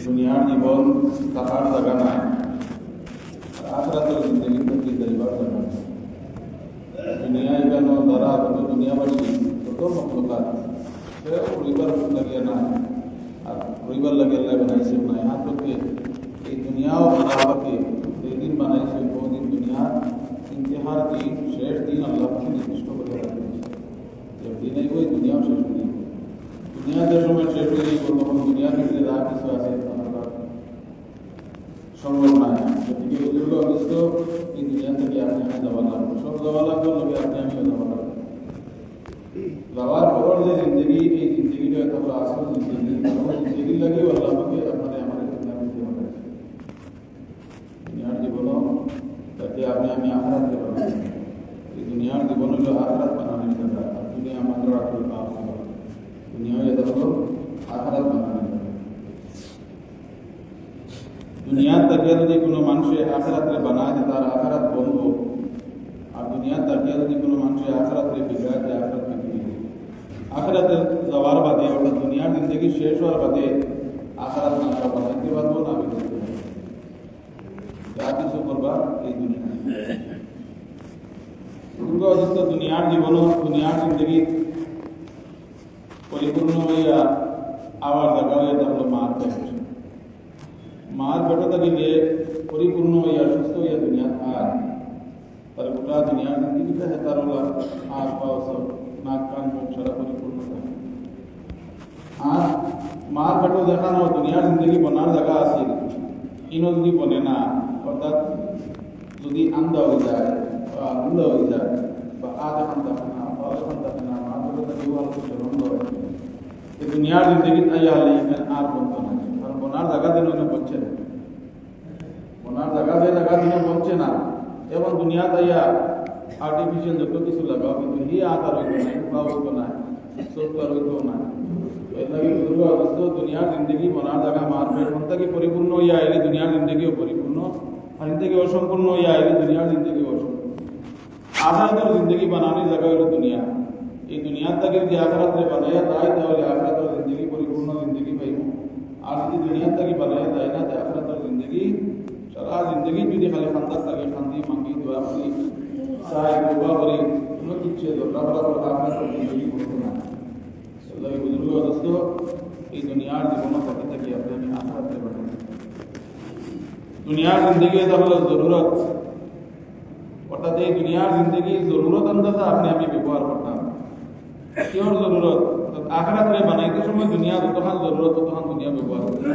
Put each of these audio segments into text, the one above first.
দুনিয়ার জীবন থাকার জায়গা নাই, আখরাতের জিন্দগি থেকে যাইবার জায়গা নাই। দুনিয়ায় কেন যারা যত দুনিয়াবাসী তত মখলুকাত সে পরিবার লাগিয়ে নাই, আর পরিবার লাগিয়ে আল্লাহ বানাইছে না। यहाँ तक कि এই দুনিয়াও বানাবাকে যেদিন বানাইছে বহুদিন দুনিয়ার ইন্তেহার দিন শেষ দিন আল্লাহ পাকে নির্দিষ্ট করে রাখছে। যেদিন এই ওই দুনিয়াও শেষ দিন, দুনিয়া যে সময় শেষ হয়ে যাইব তখন দুনিয়ার ভিতরে যা কিছু আছে সম্ভব নয়। সেদিকে বুজুর্গ অবস্থ এই দুনিয়া থেকে আপনি আমি যাওয়া লাগবে, সব যাওয়া লাগবে, লোকে আপনি আমিও যাওয়া লাগবে। যাওয়ার পর যে জিন্দগি, এই জিন্দগিটা এত আসল জিন্দগি, জিন্দগি লাগেও আল্লাহ পাকে আপনাদের আমার দুনিয়ার জীবনও তাকে আপনি আমি আখরাত দেবেন। এই দুনিয়ার জীবন হলো আখরাত বানানোর জায়গা, আর দুনিয়া মাত্র রাখল পাপ হবে। দুনিয়া এটা হলো আখরাত বানানোর জায়গা। দুনিয়ার তাকিয়া যদি কোনো মানুষের আখরাতে বানায় যে তার আখরাত বন্ধ, আর দুনিয়ার তাকিয়া যদি কোনো মানুষের আখরাতে বিগাড় যে আখরাত বিগড়ে, আখরাতে যাওয়ার বাদে অর্থাৎ দুনিয়ার জিন্দগি শেষ হওয়ার বাদে আখরাত না বানাইতে পারবো না বিগড়ে যা কিছু করবা এই দুনিয়া। দুনিয়ার জীবন দুনিয়ার জিন্দগি পরিপূর্ণ হইয়া আবার জায়গা হয়ে থাকলো মার পেট। মার পেটে থাকিলে পরিপূর্ণ হইয়া সুস্থ হইয়া দুনিয়া আর তার গোটা দুনিয়ার জিন্দগিটা তার হাত পা সব নাক কান মুখ সারা পরিপূর্ণ থাকে। আর মার পেটে দেখানো দুনিয়ার জিন্দগি বনার জায়গা আছে, ইনো যদি বনে না, অর্থাৎ যদি আন্দা হয়ে যায় বা আনন্দ হয়ে যায় বা আজ এখন থাকে না বা এখন থাকে না, মা পেটে থাকে আনন্দ হয়, এই দুনিয়ার জিন্দগি তাই হলে আর বলতো না। কারণ বনার জায়গা দিন বলছে না, বনার জায়গা যে জায়গা দিন বলছে না, এবং দুনিয়া তাইয়া আর্টিফিশিয়াল যত কিছু লাগাও কিন্তু হি আকার হইতো না, বা হইতো না, সত্তর হইতো না। এর লাগে বুজুর্গ অবস্থা দুনিয়ার জিন্দগি বনার জায়গা মার পেট থেকে পরিপূর্ণ হইয়া আইলে দুনিয়ার জিন্দগিও পরিপূর্ণ, আর জিন্দগি অসম্পূর্ণ হইয়া আইলে দুনিয়ার জিন্দগি অসম্পূর্ণ। আখরাতের জিন্দগি বানানোর জায়গা হলো দুনিয়া। এই দুনিয়ার থেকে যে আখরাতে বানাইয়া তাই তাহলে আখরাতের জিন্দগি পরিপূর্ণ জিন্দগি পাইব। আর যদি দুনিয়ার থেকে বানাইয়া তাই না তাই আখরাতের জিন্দগি সারা জিন্দগি যদি খালি খান্দার থাকে শান্তি মাঙ্গি দোয়া করি চাই দোয়া করি কোনো কিচ্ছে দরকার পড়া আখরাতের জিন্দগি করবো না। আল্লাহ বুজুর্গ অবস্থ এই দুনিয়ার জীবন থেকে থাকি আপনি আমি আখরাতে বানাই। দুনিয়ার জিন্দগি এটা হলো জরুরত, অর্থাৎ এই দুনিয়ার জিন্দগি জরুরত আন্দাজে আপনি আমি ব্যবহার করতাম। কিয়র জরুরত? আখরাতে বানাইতে সময় দুনিয়া যতখান জরুরত ততখান দুনিয়া ব্যবহার করতে।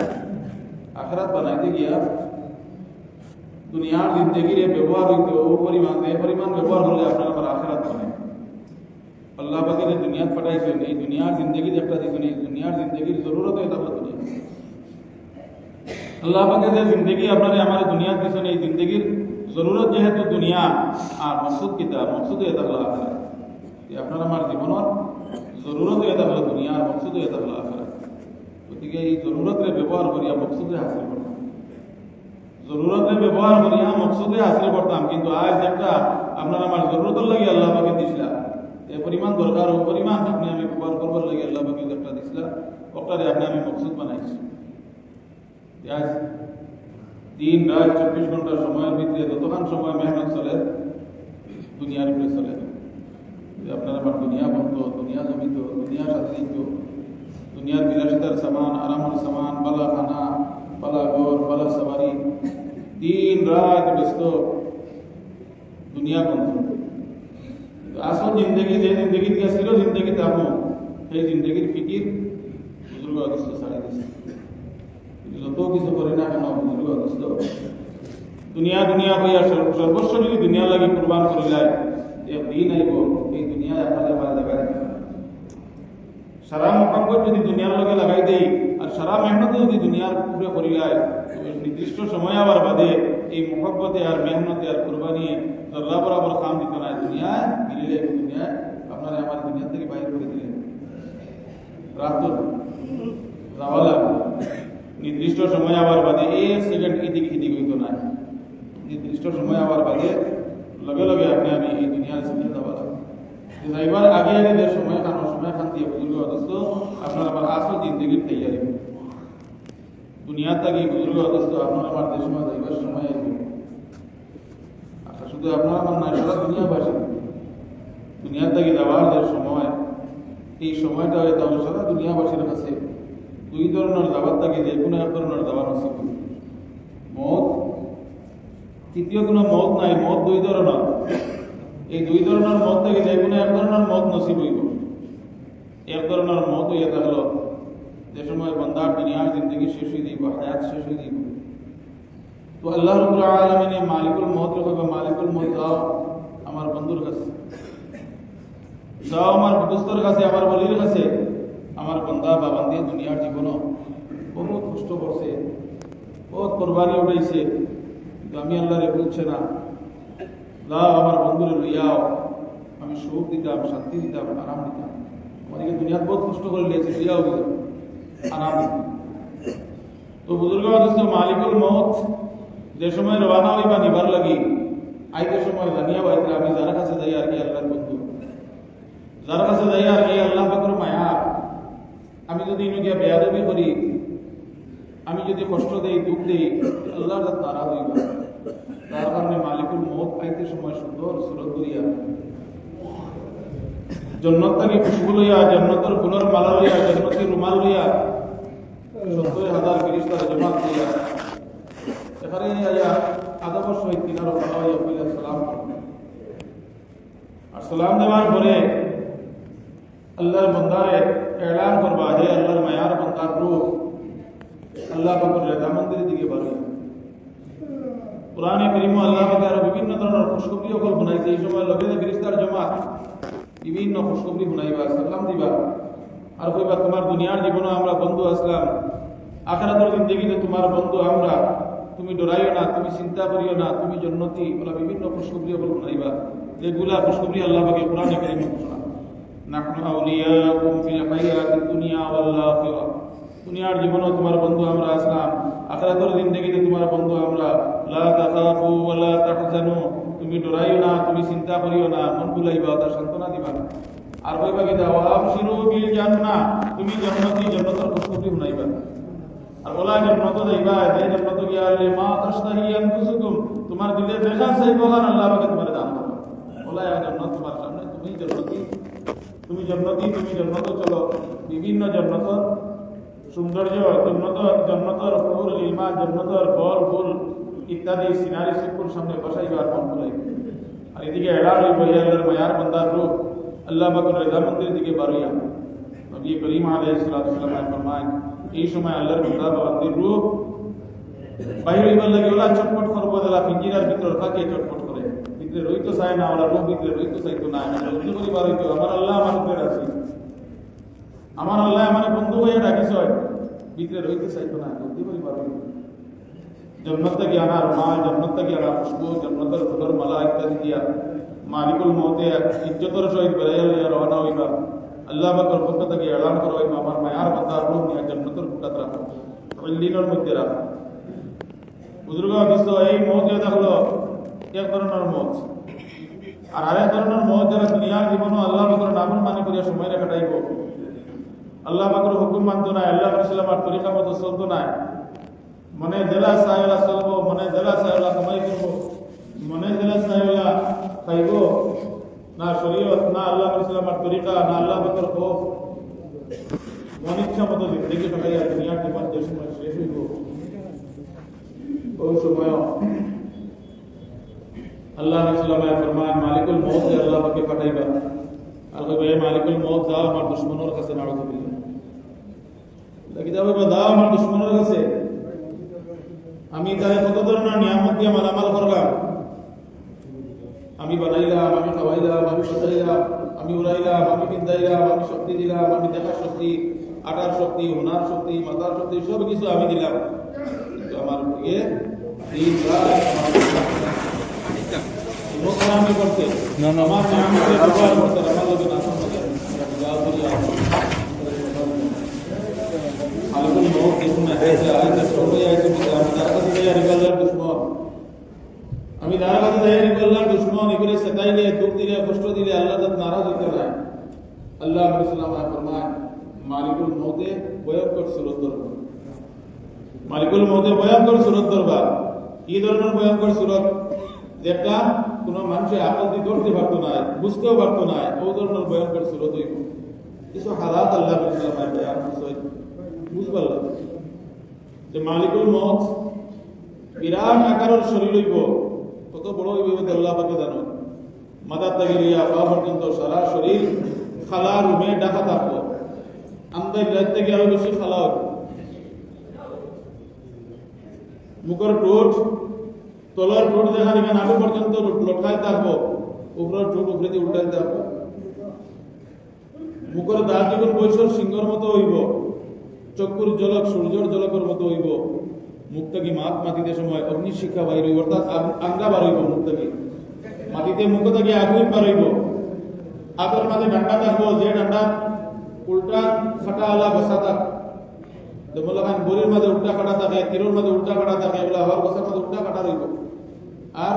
আখরাত বানাইতে গিয়া দুনিয়ার জিন্দগির ব্যবহার হইতে ও পরিমাণ ব্যবহার হলে আপনার আমার আখরাত বানায়। আল্লাহ পাকের দুনিয়াত পাঠাইছেন, এই দুনিয়ার জিন্দগির একটা দিবেন, এই দুনিয়ার জিন্দগির জরুরত এটা হলো দুনিয়া। আল্লাহ পাকের যে জিন্দগি আপনারা আমার দুনিয়ার দিছেন, এই জিন্দগির জরুরত যেহেতু দুনিয়া, আর মকসুদ কিতাব মকসুদ এটা হলো আখরাত। আপনার আমার জীবনের জরুরত এটা হলো দুনিয়া, আর মকসুদ এটা হলো আখরাত। গতিকে এই জরুরতের ব্যবহার করিয়া মকসুদে হাসিল করতাম, জরুরতের ব্যবহার করিয়া মকসুদে হাসিল করতাম। কিন্তু আজ একটা আপনার আমার জরুরতের লাগে আল্লাহ পাকে দিছিলা, এই পরিমাণ দরকার ও পরিমাণ আপনি আমি ব্যবহার করবার লাগে আল্লাহ পাকে একটা দিছিলা, ওটারে আপনি আমি মকসুদ বানাইছি। আজ দিন রাত 24 ঘন্টা সময়ের ভিতরে যতক্ষণ সময় মেহনত চলে দুনিয়ার উপরে চলে। আপনার আমার দুনিয়া বন্ধ, দুনিয়া জমিত, দুনিয়ার সাথে দিত, দুনিয়ার বিলাসিতার সামান, আরামের সামান, বালা খানা, বালা ঘর, বালা সবারি, দিন রাত ব্যস্ত, দুনিয়া বন্ধ। আসল জিন্দগি যে জিন্দগি ছিল জিন্দগি তামো, সেই জিন্দগির ফিকির বুজুর্গ অদৃষ্ট ছাড়ি দিছে। যত কিছু করে না কেন বুজুর্গ অদৃষ্ট দুনিয়া দুনিয়া হইয়া সর্বস্ব যদি দুনিয়া লাগে কুরবান করে যায়, দিন আইব এই দুনিয়া আপনাদের আমার লাগাই সারা মহব্বত যদি দুনিয়ার লগে লাগাই দেই, আর সারা মেহনত যদি দুনিয়ার উপরে করি যায়, নির্দিষ্ট সময় আবার বাদে এই মহব্বতে আর মেহনতে আর কুরবানি জল্লা বরাবর কাম দিত না। দুনিয়ায় মিলিলে দুনিয়ায় আপনারা আমার দুনিয়া থেকে বাইরে করে দিলেন, রাত যাওয়া লাগবে। নির্দিষ্ট সময় আবার বাদে এক সেকেন্ড এদিক এদিক হইত না, নির্দিষ্ট সময় আবার বাদে লগে লগে আপনি আমি এই দুনিয়ার সামনে যাওয়া লাগবে। যাইবার আগে আগে যে সময় খান দিয়ে বুঝলো অথচ আপনার আমার আসল জিন্দগির তৈয়ারি দুনিয়া থেকে বুজুর্গ অবস্থ আপনার আমার দেশ মা যাইবার সময় আচ্ছা শুধু আপনার আমার না সারা দুনিয়াবাসী দুনিয়া থেকে যাওয়ার যে সময় এই সময়টা হয়তো সারা দুনিয়াবাসীর কাছে দুই ধরনের দাবার থাকে যে কোনো এক ধরনের দাবার নসিব মত তৃতীয় কোনো মত নাই মত দুই ধরনের এই দুই ধরনের মত থেকে যে কোনো এক ধরনের মত নসিব হইব এক ধরনের মত হইয়া থাকলো যে সময় বন্দার দুনিয়ার জিন্দগি শেষ হয়ে দিব হায়াত শেষ হয়ে দিব তো আল্লাহ রাব্বুল আলামিন মালিকুল মউত হবে মালিকুল মউত যাও আমার বন্ধুর কাছে যাও আমার দোস্তের কাছে আমার বলির কাছে আমার বন্দা বা বান্দি দুনিয়ার জীবন বহুত কষ্ট করছে বহুত কোরবানি উঠাইছে কিন্তু আমি আল্লাহরে বলছে না যাও আমার বন্ধুরে লইয়াও আমি সুখ দিতাম শান্তি দিতাম আরাম দিতাম আমাদেরকে দুনিয়ার বহুত কষ্ট করে লিয়েছে লইয়াও দিতাম আরাম দিতাম তো বুজুর্গ দোস্ত মালিকুল মউত যে সময় রওনা হইবা নিবার লাগি আইতে সময় জানিয়া বাইতে আমি যার কাছে যাই আর কি আল্লাহর বন্ধু যার কাছে যাই আর এই আল্লাহ পাকের মায়া আমি যদি ইনুকে বেয়াদবি করি আমি যদি কষ্ট দেই দুঃখ দেই আল্লাহর কাছে নারাজ হইবা তার কারণে মালিকুল মউত আইতে সময় সুন্দর সুরত করিয়া জন্নত থেকে খুশবু লইয়া জন্নতের ফুলের মালা লইয়া জন্নতের রুমাল লইয়া 70,000 ফেরেশতার জমাত লইয়া এখানে আয়া আদবের সহিত কিনার পালাইয়া বইলা সালাম আর সালাম দেওয়ার পরে আল্লাহর বান্দারে এলান করবা হে আল্লাহর মায়ার বান্দার রূহ আল্লাহ পাকের রেজামন্দির দিকে বাড়িয়া কোরআনে কারীমে আল্লাহ পাকের বিভিন্ন ধরনের খুশখবরি সকল বানাইছে এই সময় লগে ফেরেশতার জমাত বিভিন্ন খুশখবরি বানাইবা সালাম দিবা আর কইবা তোমার দুনিয়ার জীবনে আমরা বন্ধু আসলাম আখিরাতের জিন্দেগিতে তোমার বন্ধু আমরা তুমি ডরাইও না তুমি চিন্তা করিও না তুমি জান্নাতি বলা বিভিন্ন খুশখবরি সকল বানাইবা যেগুলা খুশখবরি আল্লাহ পাকে কোরআনে কারীমে ঘোষণা নাহনু আউলিয়াকুম ফিল হায়াতিদ দুনিয়া ওয়াল আখিরাহ দুনিয়ার জীবনে তোমার বন্ধু আমরা আসলাম আখিরাতের জিন্দেগিতে তোমার বন্ধু আমরা লা তাখাফু ওয়া লা তাহজানু তুমি ডরাইও না তুমি চিন্তা করিও না মন ভুলাইবা তা সান্তনা দিবা আর কইবা কি দাও আবশিরু বিল জান্নাহ তুমি জান্নাতি জান্নাতের খুশখবরি শুনাইবা আর ওলা জান্নাত যাইবা এই জান্নাত গিয়া মা তাশতাহি আনফুসুকুম তোমার দিলে দেখা চাইবো আর আল্লাহ পাক তোমার দান করবে ওলা জান্নাত তোমার সামনে তুমি জান্নাতি তুমি জান্নাত চলো বিভিন্ন জান্নাতের সৌন্দর্য জান্নাতের ফুল ইলমা জান্নাতের ফল ফুল ইত্যাদি সিনারি সবকুর সামনে বসাইবা আর মন ভুলাইবা আর এদিকে এড়াল হইব আল্লাহর মায়ার বান্দার রূহ আল্লাহ পাকের রেজামন্দির দিকে বাড়িয়া নবী করিম আলাইহিস সালাতু ওয়াস সালাম ফরমান এই সময় আল্লাহর বান্দা বান্দির রূহ বাইরে হইবার লাগে ওলা চটপট করবো যারা পিঞ্জিরার ভিতর থাকে চটপট করে ভিতরে রইতো চায় না ওরা রূহ ভিতরে রইতো চাইতো না আমি বন্ধু করিবার হইতো আমার আল্লাহ আমার উপরে আছে আমার আল্লাহ আমার বন্ধু হয়ে ডাকিস ভিতরে রইতে চাইতো না বন্ধু করিবার হইতো জান্নাত থেকে আনা রুমাল জান্নাত থেকে আনা খুশবু জান্নাতের ফুলের মালা ইত্যাদি দিয়া মালিকুল মউতে ইজ্জতের সহিত বেড়াইয়া রওনা হইবা আল্লাহ পাকের পক্ষ থেকে এলান করা হইবা আমার মায়ার বান্দার রূহ নিয়ে জান্নাতের ফুটাত রাখো ইল্লিনের মধ্যে রাখো বুজুর্গ দোস্ত এই মউত যেটা হলো এক ধরনের মউত আর আরেক ধরনের মউত যারা দুনিয়ার জীবনে আল্লাহ পাকের নাফরমানি করিয়া সময় কাটাইব আল্লাহ পাকের হুকুম মানত না আল্লাহ রাসূলের তরিকা মতো চলতো না মনে জেলা সাহেলা চলবো মনে জেলা সাহেলা কামাই করবো মনে জেলা সাহেলা খাইব না শরীয়ত না আল্লাহ রাসূলের তরিকা না আল্লাহ পাকের খৌফ মন ইচ্ছা মতো জিন্দগি কাটাইয়া দুনিয়ার জীবন যে সময় শেষ হইব ওই সময় আল্লাহ রাসূলের ফরমান মালিকুল মউত আল্লাহ পাকে পাঠাইবা আর কইবে মালিকুল মউত যাও আমার দুশমনের কাছে নাউযুবিল্লাহ লাগি যাবে দাও আমার দুশমনের কাছে আমি তারে কত ধরনের নিয়ামত দিয়ে মালামাল করলাম আমি বানাইলাম আমি খাওয়াইলাম আমি সাজাইলাম আমি উড়াইলাম আমি পিন্দাইলাম আমি শক্তি দিলাম আমি দেখার শক্তি আটার শক্তি হোনার শক্তি মাথার শক্তি সব কিছু আমি দিলাম কিন্তু আমার দিকে আমি করতে আমার নিয়ামতের ব্যবহার করতে আমার লোকে না শুনতে মালিকুল মউত দেখুন না আয়াতে সবাই আয়াতে আমি তার কাছে যাই আল্লাহর দুশমন আমি তার কাছে যাই আল্লাহর দুশমন এগুলো সতাইলে দুঃখ দিলে কষ্ট দিলে আল্লাহ তাআলা নারাজ হতে না আল্লাহ রাসূলুল্লাহ ফরমান মালিকুল মউতে ভয়ঙ্কর সুরত মালিকুল মউতের ভয়ঙ্কর সুরত ধরবা। কি ধরনের ভয়ঙ্কর সুরত? যেটা কোনো মানুষের আকল দিয়ে ধরতে পারতো না, বুঝতেও পারতো না, ও ধরনের ভয়ঙ্কর সুরত হইব। কিছু হালাত আল্লাহ ইসলামের বয়ান বুঝবার যে মালিকুল মউত বিরাট আকারের শরীর হইব, কত বড় হইব আল্লাহ পাকে জানো। মাথার থেকে লিয়া পা পর্যন্ত সারা শরীর খালা রুমে ডাকা থাকবো, আমাদের রাত থেকে আরো বেশি খালা হবে। মুখের ঠোঁট, তলার ঠোঁট যেখানে আলু পর্যন্ত লটকাই থাকবো, উপরের ঠোঁট উপরে দিয়ে উল্টাই থাকবো। মুখের দাঁত যখন বৈশর সিংহর মতো হইব, চক্ষুর জলক সূর্যর জলকের মতো হইব। মুখটা কি মাটিতে সময় অগ্নিশিক্ষা বাইর হইব, অর্থাৎ আঙ্গা বার হইব। মুখটা কি মাটিতে মুখ থেকে আগুন বার হইব। আগের মাঝে ডান্ডা থাকবো, যে ডান্ডা উল্টা খাটা আলা বসা থাক, যেমন বলির মাঝে উল্টা কাটা থাকে, তীরের মাঝে উল্টা কাটা থাকে, এগুলো আবার বসার মাঝে উল্টা কাটা রইব। আর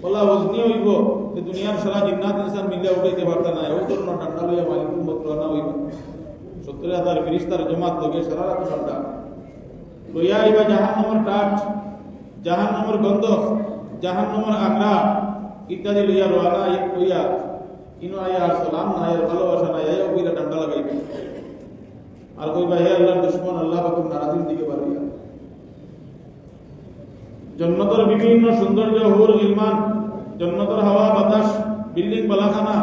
ওলা ওজনি হইব যে দুনিয়ার সারা জিন্নাত ইনসান মিলে উঠাইতে পারতা না, ও ধরনের ডান্ডা লইয়া মালিকুল মউত রওনা হইব। 70,000 ফেরেশতার জমাত লগে সারা রাত ডান্ডা লইয়া আইবা। জাহান্নামের টাট, জাহান্নামের গন্ধ, জাহান্নামের আগলা ইত্যাদি লইয়া রওনা হইয়া ইনো আয়া আর সালাম নাই, আর ভালোবাসা নাই, আয়া কইরা ডান্ডা লাগাইবে। আর কইবা হে আল্লাহর দুশমন, আল্লাহ পাকের নারাজির দিকে বাড়িয়া। জান্নাতের বিভিন্ন সৌন্দর্য, হুর গিলমান, জান্নাতের হাওয়া বাতাস, বিল্ডিং বালাখানা,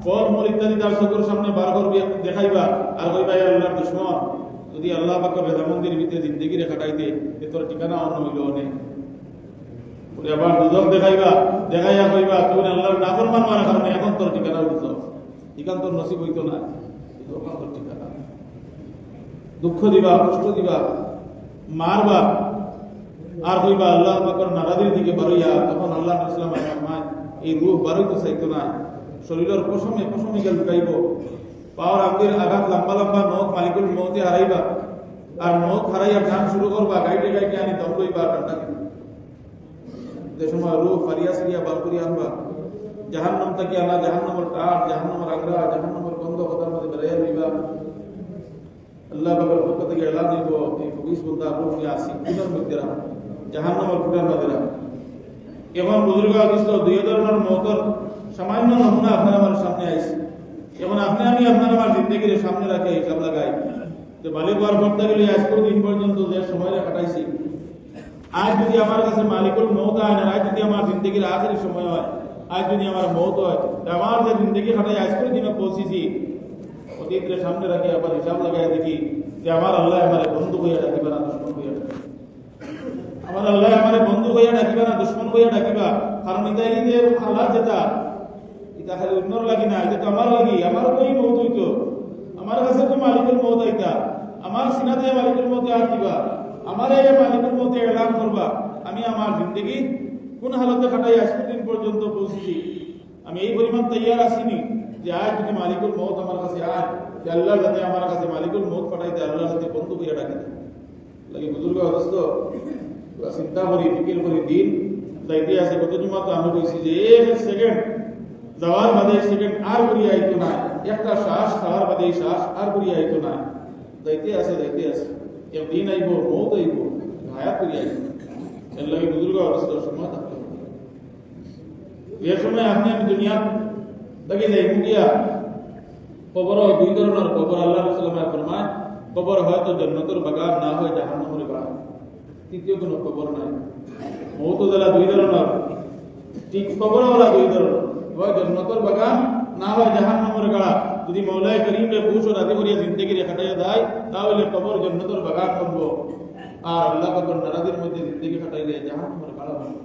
ফল মূল ইত্যাদি তার চোখের সামনে বার করবে, দেখাইবা। আর কইবা হে আল্লাহর দুশমন, যদি আল্লাহ পাকের রেজামন্দির ভিতরে জিন্দেগি রে কাটাইতে এ তোর ঠিকানা অন্য হইল অনেক। আবার দুজক দেখাইবা, দেখাইয়া কইবা তুই আল্লাহর নাফরমান মারার কারণে এখন তোর ঠিকানা উঠছ, ঠিকান তোর নসিব হইতো না, তখন তোর ঠিকানা। দুঃখ দিবা, কষ্ট দিবা, মারবা, আর কইবা আল্লাহ পাকের নারাজির দিকে বাড়াইয়া। তখন আল্লাহ ইসলাম এই রূহ বাড়াইতে চাইতো না, শরীরের পশমে পশমে গেল লুকাইব। পাওয়ার আঙ্গের আঘাত লম্বা লম্বা নখ মালিকুল মউতে হারাইবা। আর নখ হারাইয়া টান শুরু করবা, গাইতে গাইতে আনি দম লইবা টানটা। যে সময় রূহ ফারিয়া সিরিয়া বার করিয়া আনবা, জাহান্নাম থেকে আনা, জাহান্নামের টাট, জাহান্নামের আগ্রা, জাহান্নামের গন্ধ কথার মধ্যে বেড়াইয়া লইবা। আল্লাহ পাকের পক্ষ থেকে এলান দিব, এই 24 বন্ধা রূহ নিয়ে আসি কুটার মধ্যে রাখ, জাহান্নামের কুটার মধ্যে রাখ। এবং বুজুর্গ অবস্থা দুই ধরনের মওতের সামান্য নমুনা আপনার আমার সামনে আইছে। এবং আপনি আমি আপনার আমার জিন্দগির সামনে রাখে হিসাব লাগাই যে মালিক হওয়ার পর থেকে আজ দিন পর্যন্ত যে সময়টা কাটাইছি, আজ যদি আমার কাছে মালিকুল মউত হয় না, আজ যদি আমার জিন্দগির আখেরি সময় হয়, আজ যদি আমার মউত হয়, আমার যে জিন্দগি কাটাই আজ করে দিনে পৌঁছেছি, অতীতের সামনে রাখি আবার হিসাব লাগাই দেখি যে আমার আল্লাহ আমার বন্ধু হইয়া ডাকিবা না দুশ্মন হইয়া ডাকিবা। আমার আল্লাহ আমার বন্ধু হইয়া ডাকিবা না দুশ্মন হইয়া ডাকিবা। কারণ এটাই যে আল্লাহ যেটা এটা খালি অন্যর লাগি না, এটা তো আমার লাগি। আমার কই মউত হইতো, আমার কাছে তো মালিকুল মউত আইতা, আমার সিনাতে মালিকুল মউতে আর দিবা, আমার এই মালিকুল মউতে এলান করবা আমি আমার জিন্দগি কোন হালতে কাটাই আজ দিন পর্যন্ত পৌঁছেছি। আমি এই পরিমাণ তৈয়ার আসিনি যে আজ যদি মালিকুল মউত আমার কাছে আয়, যে আল্লাহ যাতে আমার কাছে মালিকুল মউত পাঠাইতে, আল্লাহ যাতে বন্ধু হইয়া ডাকে লাগে। বুজুর্গ অবস্থ চিন্তা করি, ফিকির করি, দিন যাইতে আছে। কত জমা তো আমি কইছি যে এক সেকেন্ড যাওয়ার বাদে সেকেন্ড আর ঘুরিয়ে আইতো না, একটা শ্বাস খাওয়ার বাদে শ্বাস আর ঘুরিয়ে আইতো না। যাইতে আছে যাইতে আছে, একদিন আইব, মউত আইব, হায়াত ঘুরিয়ে আইব। এর লাগে বুজুর্গ অবস্থার সময় থাকতে হবে। যে সময় আপনি আমি দুনিয়া থেকে যাই গিয়া কবর দুই ধরনের কবর। আল্লাহ রাসূলুল্লাহ ফরমায় কবর হয়তো জান্নাতের বাগান, না হয় জাহান্নামের বাগান, তৃতীয় কোনো কবর নাই। মউত যারা দুই ধরনের, ঠিক কবরওয়ালা দুই ধরনের, হয় জান্নাতের বাগান, না হয় জাহান্নামের গাড়া। যদি মওলাই করিম রে খুশ ও রাজি করিয়া জিন্দেগি রে কাটাইয়া দেয়, তাহলে কবর জান্নাতের বাগান বলবো। আর আল্লাহ পাকের নারাজির মধ্যে জিন্দেগি কাটাইলে জাহান্নামের গাড়া বলবো।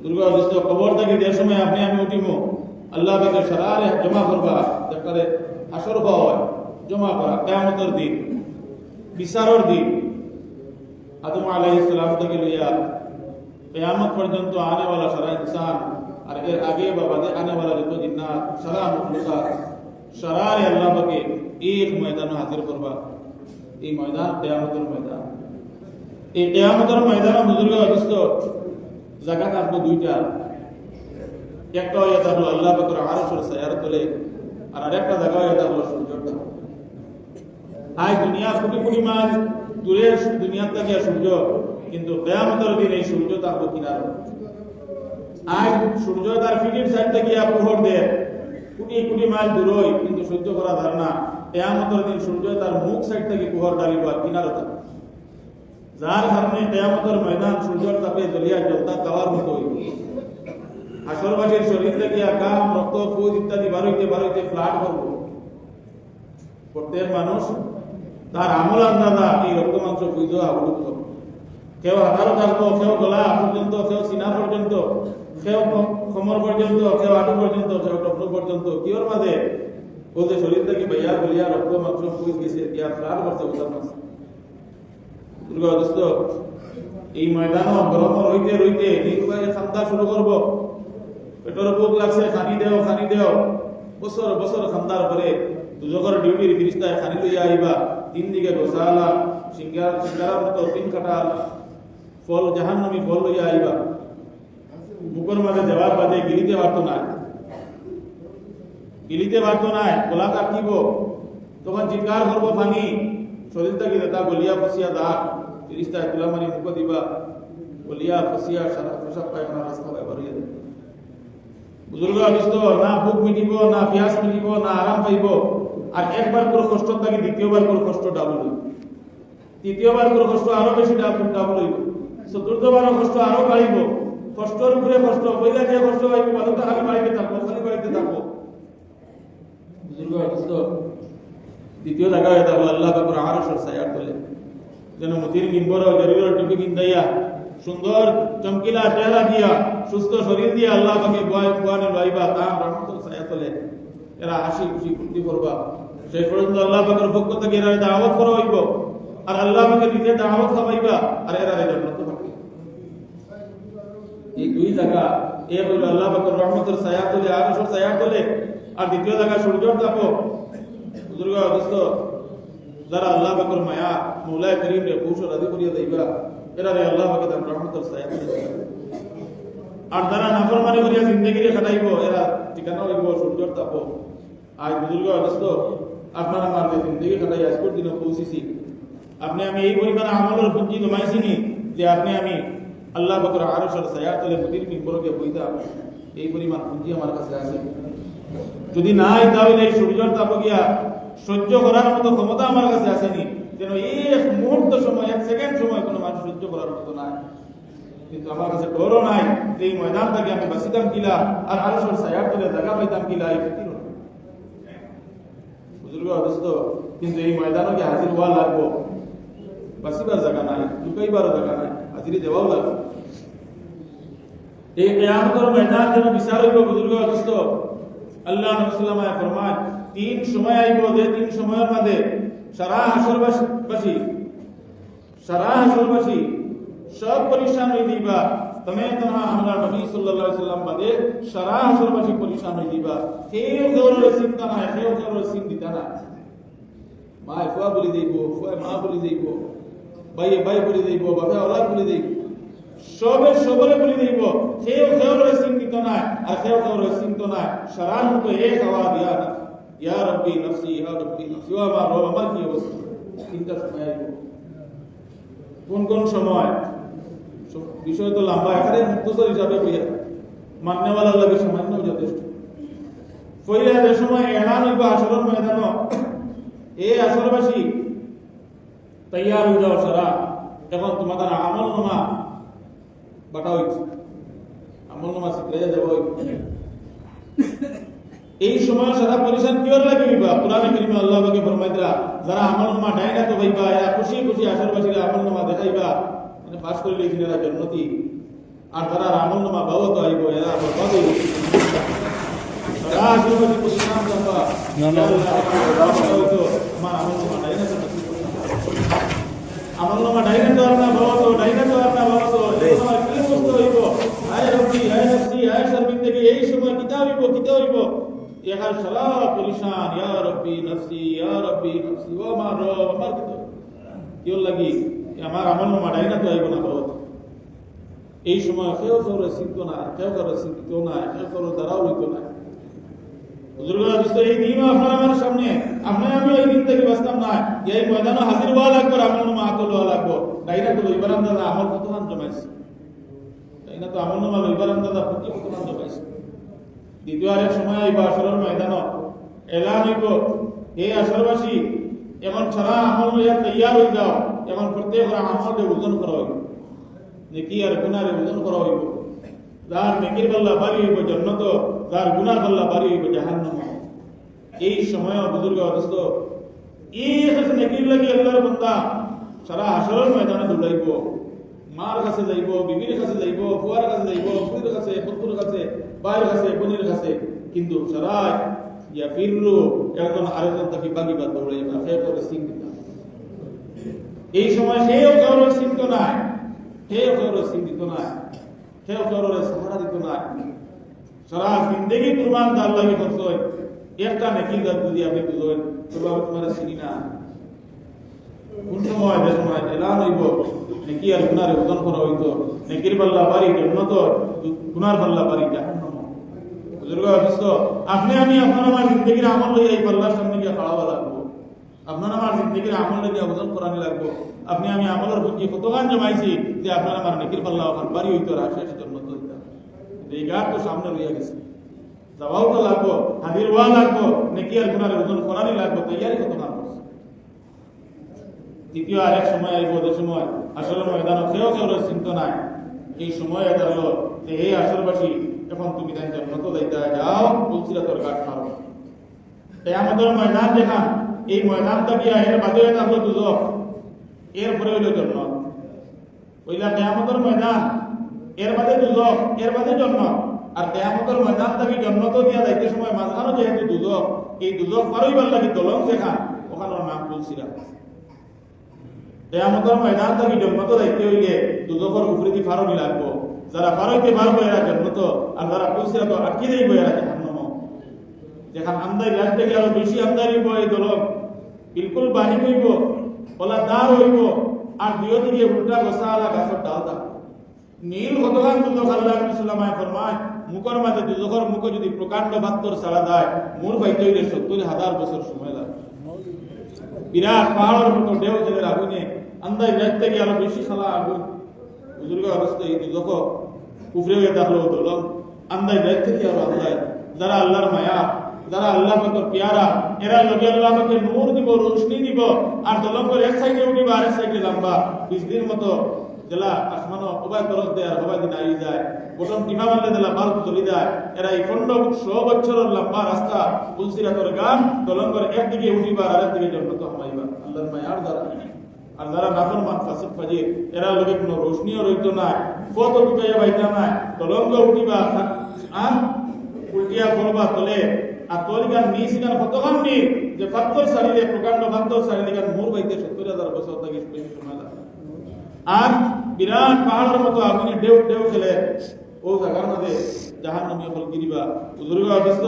দুর্গা অবস্থা কবর থেকে যে সময় আপনি আমি উঠিব, আল্লাহ পাকের সারারে জমা করবা, যেখানে হাসর হয় জমা করা, কিয়ামতের দিন, বিচারের দিন। আদম আলাইহিস সালাম থেকে লইয়া কিয়ামত পর্যন্ত আনে वाला সারা ইনসান, আর এর আগে বা বাদে আনে वाला যত জিন্নাত, সারা মখলুকাত, সারারে আল্লাহ পাকে এক ময়দানে হাজির করবা। এই ময়দান কিয়ামতের ময়দান। এই কিয়ামতের ময়দানে বুজুর্গ অবস্থা জায়গা থাকবে দুইটা। একটা হয়ে থাকলো আল্লাহ পাকের আরশের ছায়ার তলে, আর আরেকটা জায়গা হয়ে থাকলো সূর্যটা। আজ দুনিয়া কোটি কোটি মাস দূরের দুনিয়ার থেকে সূর্য, কিন্তু কিয়ামতের দিন এই সূর্য থাকবো কিনার। আজ সূর্য তার ফিটির সাইড থেকে প্রহর দেয় কোটি কোটি মাইল দূরই, কিন্তু সহ্য করা ধারণা কিয়ামতের দিন সূর্য তার মুখ সাইড থেকে প্রহর ডালিব আর কিনারও থাকবে, যার কারণে কিয়ামতের ময়দান সূর্যের তাপে জ্বলিয়া জ্বলতা খাওয়ার মতো হইব। হাসরবাসীর শরীর থেকে ঘাম, রক্ত, ফুজ ইত্যাদি বারইতে বারইতে ফ্লাট করব। প্রত্যেক মানুষ তার আমল আন্দাজা এই রক্ত মাংস বুঝ আবরুদ্ধ, কেউ হাতারও থাকবো, কেউ গলা পর্যন্ত, কেউ সিনা পর্যন্ত, কেউ কোমর পর্যন্ত, কেউ আটু পর্যন্ত, কেউ টপনু পর্যন্ত, কিওর মাঝে ও যে শরীর থেকে বাইয়া বলিয়া রক্ত মাংস বুঝ গেছে ইয়া ফ্লাট করছে ওটার মাঝে। দোস্ত, এই ময়দানও গরম রইতে রইতে নির্বাহী খান্দা শুরু করব। পেটর ভোগ লাগছে, খানি দেও খানি দেও, বছর বছর খান্দার পরে দুজকের ডিউটির ফিরিস্তায় খানি লইয়া আইবা। তিন দিকে গোসালা সিঙ্গারার মতো তিন কাটা ফল, জাহান্নামী ফল লইয়া আইবা। মুখের মাঝে দেওয়ার বাদে গিলিতে পারতো না, গিলিতে পারতো না, গলা কাটিব। তখন চিৎকার করবো পানি, শরীর থেকে তা গলিয়া ফসিয়া দাগ ফিরিস্তায় তুলা মারি মুখ দিবা, গলিয়া ফসিয়া সারা পোশাক পায়খানা রাস্তা বাড়িয়ে দেবে। বুজুর্গ অবস্থ না ভুক মিটিব, না পিয়াস মিটিব, না আরাম পাইব। আর একবার করে কষ্ট থাকে, দ্বিতীয়বার করে কষ্ট ডাবল হইব, তৃতীয়বার করে কষ্ট আরো বেশি ডাবল হইব, চতুর্থবার কষ্ট আরো বাড়িব। কষ্টর উপরে কষ্ট, পয়লা যে কষ্ট হইব, বাদতা খালি বাড়িতে থাকবো, খালি বাড়িতে থাকবো। বুজুর্গ অবস্থ দ্বিতীয় জায়গায় থাকবো আল্লাহ বাবুর আরশের ছায়ার তলে, যেন মতির মিম্বর জরির টুপি কিন্দাইয়া সুন্দর চমকিলা চেহারা দিয়া সুস্থ শরীর দিয়ে আল্লাহ পাকে বুয়ানে লইবা, তার রহমতের ছায়া তলে এরা হাসি খুশি ফুর্তি করবা। সেই পর্যন্ত আল্লাহ পাকের পক্ষ থেকে এরা দাওয়াত করা হইব, আর আল্লাহ পাকে নিজে দাওয়াত খাওয়াইবা, আর এরা জান্নাতে থাকবে। এই দুই জায়গা, এক হইল আল্লাহ পাকের রহমতের ছায়া তলে, আরশের ছায়া তলে, আর দ্বিতীয় জায়গা সূর্যের তাপ। বুজুর্গ দোস্ত, যারা আল্লাহ পাকের মায়া মৌলায়ে করিম রে খুশ রাজি করিয়া দেইবা, এরা রে আল্লাহ পাকে তার রহমতের ছায়া তলে। আর যারা নাফরমানি করিয়া জিন্দেগি রে কাটাইব, এরা ঠিকানা হইব সূর্যের তাপ। আজ বুজুর্গ দোস্ত, আপনারা আমার যে জিন্দেগি কাটাই আজকের দিনে পৌঁছেছি, আপনি আমি এই পরিমাণ আমলের পুঁজি জমাইছিনি যে আপনি আমি আল্লাহ পাকের আরশের ছায়া তলে মতির মিম্বরকে বইতাম। এই পরিমাণ পুঁজি আমার কাছে আছে। যদি নাই তাহলে এই সূর্যের তাপ গিয়া সহ্য করার মতো ক্ষমতা আমার কাছে আসেনি, যেন এক মুহূর্ত সময়, এক সেকেন্ড সময় কোনো মানুষ সহ্য করার মতো নাই। কিন্তু আমার কাছে ডরও নাই যে এই ময়দান থেকে আমি বাঁচিতাম কিলা, আর আরশের ছায়ার তলে জায়গা পাইতাম কিলা, এই ফিকির নাই। বুজুর্গ অবস্থ, কিন্তু এই ময়দানও কি হাজির হওয়া লাগবো, বাঁচিবার জায়গা নাই, লুকাইবার জায়গা নাই, হাজিরি দেওয়াও লাগবে। এই কিয়ামতের ময়দান যেন বিচার হইব। বুজুর্গ অবস্থ, আল্লাহ নবী সাল্লাল্লাহু আলাইহি ফরমান, তিন সময় আইব, যে তিন সময়ের মধ্যে সারা হাসরবাসী সব পরিশান হয়ে দিবা। তুমি তনহা আমরা নবী সাল্লাল্লাহু আলাইহি সাল্লাম বাদে সারা হাসরবাসী পরিশান হয়ে দিবা। কেউ কারোর চিন্তা নাই, কেউ কারোর চিন্তা নাই। মা ফুয়া বলি দেব, ফুয়া মা বলি দেব, ভাইয়ে ভাই বলি দেব, বাবা ওলাদ বলি দেব, সবরে বলি দেব। কেউ কারোর চিন্তিত নাই, আর কেউ কারোর চিন্তা নাই। সারা মতো এক আওয়াজ, ইয়া রব্বি নফসি, ইয়া রব্বি নফসি, ও আমার রব, আমার কি অবস্থা। তিনটা সময় আইব। কোন কোন সময়? বিষয় তো লম্বা, এখানে মুক্তসর হিসাবে কইয়া মান্যওয়ালা লাগে সামান্য যথেষ্ট। কইয়া যে সময় এলান হইব আসরের ময়দান, এ আসরবাসী তৈয়ার হয়ে যাও সারা। এখন তোমাদের আমল নামা বাটা হইছে, আমল নামা শিখে যাব। এই সময় সারা পরিশান কিওর লাগে হইবা। কোরআনে কারীমে আল্লাহ পাকে ফরমাইতরা, যারা আমল নামা ডাইনা তো হইবা, এরা খুশি খুশি আসরবাসীরা আমল নামা দেখাইবা, মানে পাস করে লিখি এরা জান্নাতি। আর যারা আমল নামা বাও তো আইব, এরা বরবাদ হইব। সারা আসরবাসী পরিশান যাবা, আমার আমল নামা ডাইনা তো আমল নামা ডাইনা তো আর না বাও তো, ডাইনা তো আর না বাও তো, এই সময় কি কষ্ট হইব। আয় রব্বি, আয় নফসি, আয় শর্মিন্দগি, এই সময় কিতাব হইব। এখান সারা পরিশান, ইয়া রব্বি নফসি, ইয়া রব্বি নফসি, ও আমার রব, আমার কিও লাগি আমার আমল নামা ডাইনা তো আইব না বাও। এই সময় কেউ কারোর চিন্তা নাই, কেউ কারোর চিন্তিত নাই, কেউ কারোর দ্বারাও হইতো না। বুজুর্গরা দোস্ত এই দিন আপনার আমার সামনে আপনি আমি ওই দিন থেকে বাঁচতাম না এই ময়দানে হাজির হওয়া লাগবে আমল নামা হাতল হওয়া লাগবে ডাইরেক্ট লইবার আন্দাজা আমল কতক্ষণ জমাইছে তাই না তো আমল নামা লইবার আন্দাজা প্রতি কতক্ষণ জমাইছে দ্বিতীয় আরেক সময় এই আসরের ময়দান এলান হইব এই আসরবাসী এখন সারা আমল লইয়া তৈয়ার হয়ে যাও এখন প্রত্যেক আমলকে ওজন করা হইব নেকি আর গুনারে ওজন করা হইব যার নেকির পাল্লা বাড়ি হইব জান্নাত যার গুনার পাল্লা বাড়ি হইব জাহান্নাম এই সময় বুজুর্গ অবস্থ এই নেকির লাগি আল্লাহর বান্দা সারা হাসরের ময়দানে দৌড়াইব মার কাছে যাইব বিবির কাছে যাইব ফুয়ার কাছে যাইব ফুইর কাছে পুত্র কাছে ভাইয়ের কাছে বোনের কাছে কিন্তু সারা ইয়া ফিররু একজন আরেকজন তাকে বাগিবা দৌড়াইবা সে করে চিন্তিত এই সময় সেও কারোর চিন্তিত নাই সেও কারোর চিন্তিত নাই কেউ কারোর সাহারা দিত না সারা জিন্দগি কুরবান দার লাগি করছই একটা নেকি দার যদি আপনি বুঝেন তবে তোমার চিনি না কোন সময় যে সময় এলান হইব নেকি আর গুনার ওজন করা হইতো নেকির পাল্লা বাড়ি জান্নাত গুনার পাল্লা বাড়ি জাহান্নাম বুজুর্গ দোস্ত আপনি আমি আপনার আমার জিন্দগির আমল লইয়া এই পাল্লার সামনে গিয়ে খাড়াবা লাগবো আপনার আমার জিন্দগির আমল লইয়া ওজন করানি লাগবো আপনি আমি আমলের বুঝি কতগান জমাইছি যে আপনার আমার নেকির পাল্লা আমার বাড়ি হইতো শেষ জন্নত হইতো এই গাছ তো সামনে রইয়া গেছে যাওয়াও তো লাগবো হাজির হওয়া লাগবো নেকি আর গুনার ওজন করানি লাগবো তৈয়ারি কতগান করছে তৃতীয় আরেক সময় আইব যে সময় আসলে ময়দান কেউ কেউ চিন্তা নাই এই সময় এটা হলো যে এই আসরবাসী এখন তুমি তাই জন্নত যাইতে যাও বলছিল তোর গাছ মারো তাই আমাদের ময়দান দেখান এই ময়দানটা গিয়া এর বাদে থাকলো দুজক এরপরে হইল জন্ম ওইলা কেয়ামতের ময়দান এর বাদে দুজক এর বাদে জন্ম আর কেয়ামতের ময়দান থেকে জন্ম তো দিয়া যাইতে সময় মাঝখানে যেহেতু দুজক এই দুজক পারইবার লাগি দলং দেখান ওখানোর নাম তুলসিরা কেয়ামতের ময়দান থেকে জন্ম তো যাইতে হইলে দুজকের উপরে দিয়ে ফারমি লাগবো যারা ফারইতে পারবো এরা জন্মত আর যারা তুলসিরা তো আটকে যাইব এরা জাহান্নাম যেখান আমদানি রাত থেকে আরো বেশি আমদানি হইব এই দলক বিলকুল বাণী হইব বলা দার হইব আর দুই দিকে উল্টা গোসালা গাছের ডাল দা নীল কতগান দুজক আল্লাহ সাল্লাল্লাহু ফরমায় মুখের মাঝে দুজকের মুখ যদি প্রকাণ্ড বাত্তর ছাড়া দেয় মূর বাইতে হইলে ৭০,০০০ বছর সময় লাগে বিরাট পাহাড়ের মতো ঢেউ জেলের আগুনে আন্দাজ রাখতে গিয়ে আরো বেশি খালা আগুন বুজুর্গ অবস্থা এই দুজক কুফরে হয়ে থাকলো দলম আন্দাজ রাখতে গিয়ে আরো আন্দাজ যারা আল্লাহর মায়া যারা আল্লাহ পাকের পিয়ারা এরা লগে আল্লাহ পাকের নূর দিব রোশনি দিব আর দলঙ্গর এক সাইডে উঠিবা আর এক সাইডে লম্বা 20 দিন মতো জেলা আসমানো উভয় তরফ দেয় আর উভয় দিন আই যায় বটন টিমা মারলে জেলা বাল্ব চলে যায় এরা এই 100 বছরের লম্বা রাস্তা তুলসিরাতর গান দলঙ্গর একদিকে উঠিবা আর একদিকে জন্নত হামাইবা আল্লাহর মায়ার দ্বারা আর যারা নাফরমান ফাসিক ফাজির এরা লগে কোনো রোশনিও রইতো না কত টুকাইয়া বাইতা না দলঙ্গ উঠিবা আর উল্টিয়া করবা তলে আর তলিকার নিশিকান কতক্ষণ নি যে পাত্তর শারীরে প্রকাণ্ড পাত্তর শারীরিকার মূর বাইতে ৭০,০০০ বছর থেকে বেশি সময় লাগে আর বিরাট পাহাড়ের মতো আগুনে ঢেউ ঢেউ খেলে ও জায়গার মধ্যে জাহান্নামী হল গিরিবা বুজুর্গ অবস্থ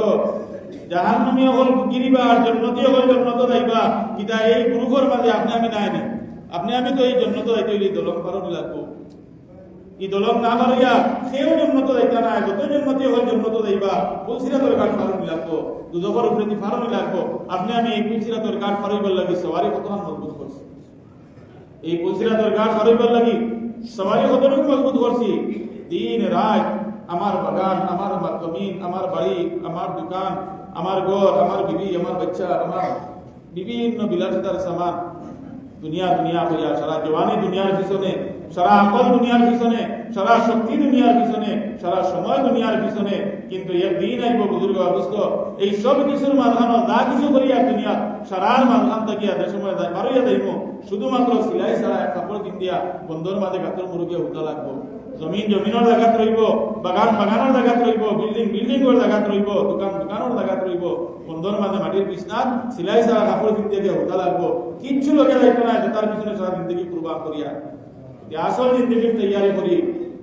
জাহান্নামী হল গিরিবা আর জান্নাতি হল জান্নাত যাইবা কিদা এই গ্রুপের মাঝে আপনি আমি নাই নি আপনি আমি তো এই জান্নাত যাইতে হইলে দলং পারনি লাগবো এই দলং না পারিয়া সেও জান্নাত যাইতা না যত জান্নাতি হল জান্নাত যাইবা তুলসিরাতর গাছ পারনি লাগবো দুজকের উপরে দি পারনি লাগবো আপনি আমি এই তুলসিরাতর গাছ পারইবার লাগি সওয়ারি কতক্ষণ মজবুত করছি এই তুলসিরাতর গাছ পারইবার লাগি সওয়ারি কতটুকু মজবুত করছি দিন রাত আমার বাগান আমার জমিন আমার বাড়ি আমার দোকান আমার ঘর আমার বিবি আমার বাচ্চা আমার বিভিন্ন বিলাসিতার সামান দুনিয়া দুনিয়া হইয়া সারা জওয়ানি দুনিয়ার পিছনে সারা আকল দুনিয়ার পিছনে সারা শক্তি দুনিয়ার পিছনে সারা সময় দুনিয়ার পিছনে কিন্তু একদিন আইব বুজুর্গ অবস্থ এই সব কিছুর মাঝখান যা কিছু করিয়া দুনিয়া সারার মাঝখান থাকিয়া যে সময় পারইয়া যাইব শুধুমাত্র সিলাই ছাড়া এক কাপড় কিন দিয়া বন্ধর মাঝে কাতর মুরুগে উঠা লাগবো জমিন জমিনের জায়গাত রইব বাগান বাগানের জায়গাত রইব বিল্ডিং বিল্ডিংর জায়গাত রইব দোকান দোকানের জায়গাত রইব বন্ধর মাঝে মাটির বিছনাত সিলাই ছাড়া কাপড় কিনতে গিয়ে উঠা লাগবো কিচ্ছু লোকে যাইতো না তার পিছনে সারা জিন্দগি কুরবান করিয়া আসল জিন্দগির তৈয়ারি করি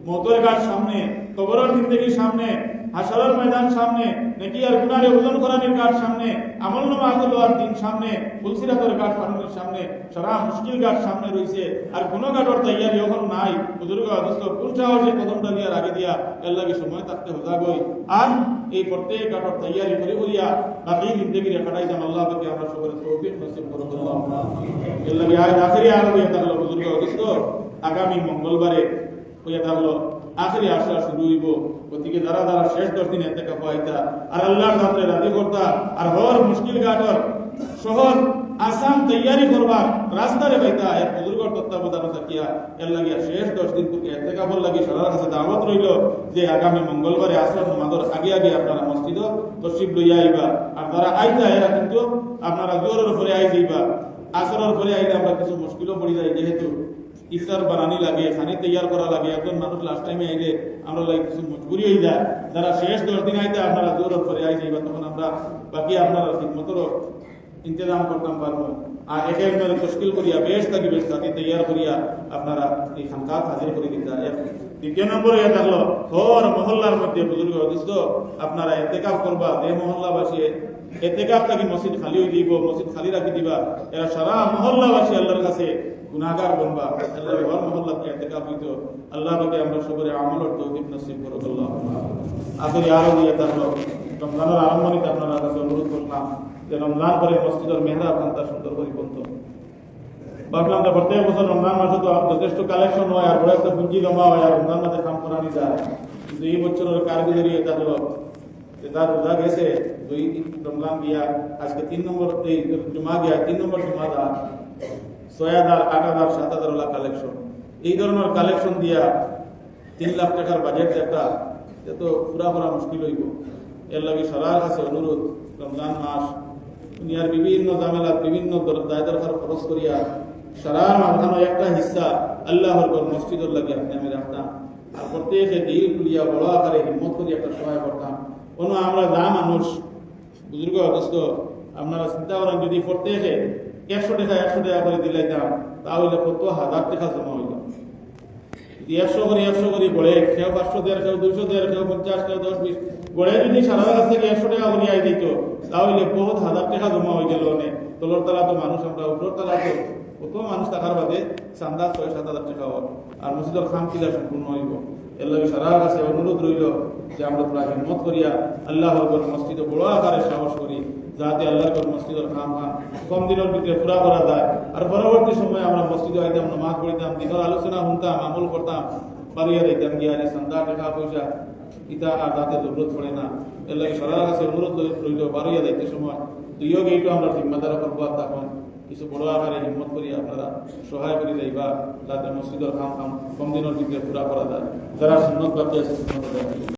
মৌতের ঘাট সামনে কবরের জিন্দগির সামনে হাসরের ময়দান সামনে নাকি আর গুনারে ওজন করানোর ঘাট সামনে আমলনামা আতলওয়ার দিন সামনে তুলসিরাতের ঘাট ফারনের সামনে সারা মুশকিল ঘাট সামনে রইছে আর কোন ঘাটর তৈয়ারি এখন নাই বুজুর্গ অবস্থ কোন সাহসে কদমটা নিয়ে আগে দিয়া এর লাগে সময় থাকতে হোজা গই আর এই প্রত্যেক কাঠর তৈয়ারি করে করিয়া বাকি জিন্দগিরে কাটাইতাম আল্লাহ পাকে আমরা সকলের তৌফিক নসিব করুন আল্লাহ আখেরি আর হইয়া থাকলো বুজুর্গ অগস্ত আগামী মঙ্গলবারে হইয়া থাকলো আখেরি আশা শুরু হইব গতিকে যারা যারা শেষ 10 দিন ইন্তেকাফ হইতা আর আল্লাহর কাছে রাজি করতা আর হর মুশকিল ঘাটর সহজ আসান তৈয়ারি করবার রাস্তারে পাইতা এক বুজুর্গর তত্ত্বাবধানে থাকিয়া এর লাগিয়া শেষ 10 দিন থেকে ইন্তেকাফর লাগি সবার কাছে দাওয়াত রইল যে আগামী মঙ্গলবারে আসর নামাজের আগে আগে আপনারা মসজিদ তশরিফ লইয়া আইবা আর যারা আইতা এরা কিন্তু আপনারা জোরের উপরে আই যাইবা আসরের উপরে আইলে আমরা কিছু মুশকিলও পড়ি যাই যেহেতু ইফতার বানানি লাগে খানি তৈয়ার করা লাগে একজন মানুষ লাস্ট টাইমে আইলে আমরা লাগে কিছু মজবুরি হয়ে যায় যারা শেষ 10 দিন আইতে আপনারা জোরের উপরে আই যাইবা তখন আমরা বাকি আপনারা খিদমতেরও ইন্তজাম করতাম পারবো আর একে একজনের মুশকিল করিয়া বেশ থাকি বেশ থাকি তৈয়ার করিয়া আপনারা এই খানকাত হাজির করে দিতে দ্বিতীয় নম্বরে এ থাকলো হর মহল্লার মধ্যে বুজুর্গ অধিষ্ঠ আপনারা ইন্তেকাফ করবা যে মহল্লাবাসী ইন্তেকাফ থাকি মসজিদ খালি হয়ে দিব মসজিদ খালি রাখি দিবা এরা সারা মহল্লাবাসী আল্লাহর কাছে গুনাহগার বনবা আল্লাহ হর মহল্লাতে ইন্তেকাফ হইতো আল্লাহ পাকে আমরা সবরে আমলের তৌফিক নসিব করুন আল্লাহ আখেরি আরো দিয়ে থাকলো রমজানের আরম্ভণীতে আপনারা কাছে অনুরোধ করলাম যে রমজান করে মসজিদের মেহরাব খান্তা সুন্দর করে বলতো ভাবলাম যে প্রত্যেক বছর রমজান মাসে তো যথেষ্ট কালেকশন হয় আর বড় একটা পুঁজি জমা হয় আর রমজান মাসে কাম করানি যায় কিন্তু এই বছরের কারগুজারি এটা হলো যে তার রোজা গেছে 2 রমজান গিয়া আজকে 3 নম্বর এই জমা গিয়া 3 নম্বর জমা দা 6,000 8,000 7,000 কালেকশন এই ধরনের কালেকশন দিয়া 3 লাখ টাকার বাজেট একটা এত পুরা মুশকিল হইব এর লাগে সবার কাছে অনুরোধ রমজান মাস দুনিয়ার বিভিন্ন ঝামেলা বিভিন্ন দায়দার খরচ করিয়া সারা মাঝখানো একটা হিস্সা আল্লাহর ঘর মসজিদের লাগে আমি রাখতাম আর প্রত্যেকে দিল খুলিয়া বড় আকারে হিম্মত করিয়া একটা সহায় করতাম কোনো আমরা যা মানুষ বুজুর্গ অবস্থ আপনারা চিন্তা করেন যদি প্রত্যেকে 100 টাকা করে দিলাইতাম তাহলে কত হাজার টাকা জমা হইল 100 করে গড়ে কেউ 500 দেড় কেউ 200 দেড় কেউ 50 কেউ 10 20 গড়ে যদি সারা কাছ থেকে 100 টাকা করে আই দিত তাহলে বহুত হাজার টাকা জমা হয়ে গেল তলর তলা তো মানুষ আমরা উপর তলা তো কত মানুষ থাকার বাদে চান্দা 6-7 হাজার টাকা হয় আর মসজিদের খাম কিলা সম্পূর্ণ হইব এর লাগে সারা কাছে অনুরোধ রইল যে আমরা তোরা হিম্মত করিয়া আল্লাহর ঘর মসজিদে বড় আকারে সাহস করি যাতে আল্লাহর ঘর মসজিদের খাম কম দিনের ভিতরে পুরা করা যায় আর পরবর্তী সময় আমরা মসজিদে আইতাম নামাজ পড়িতাম দিনের আলোচনা শুনতাম আমল করতাম বাড়িয়া দিতাম গিয়া চান্দা টাকা পয়সা ইটা আর তাতে জরুরত পড়ে না এর লাগে সবার কাছে অনুরোধ রইল বাড়িয়া যাইতে সময় তুইও এইটু আমরা জিম্মাদার করবো আর তখন কিছু বড় আকারে হিম্মত করি আপনারা সহায় করে যাইবা যাতে মসজিদের কাম কম দিনের ভিতরে পুরা করা যায় যারা সুন্নত প্রাপ্ত আছে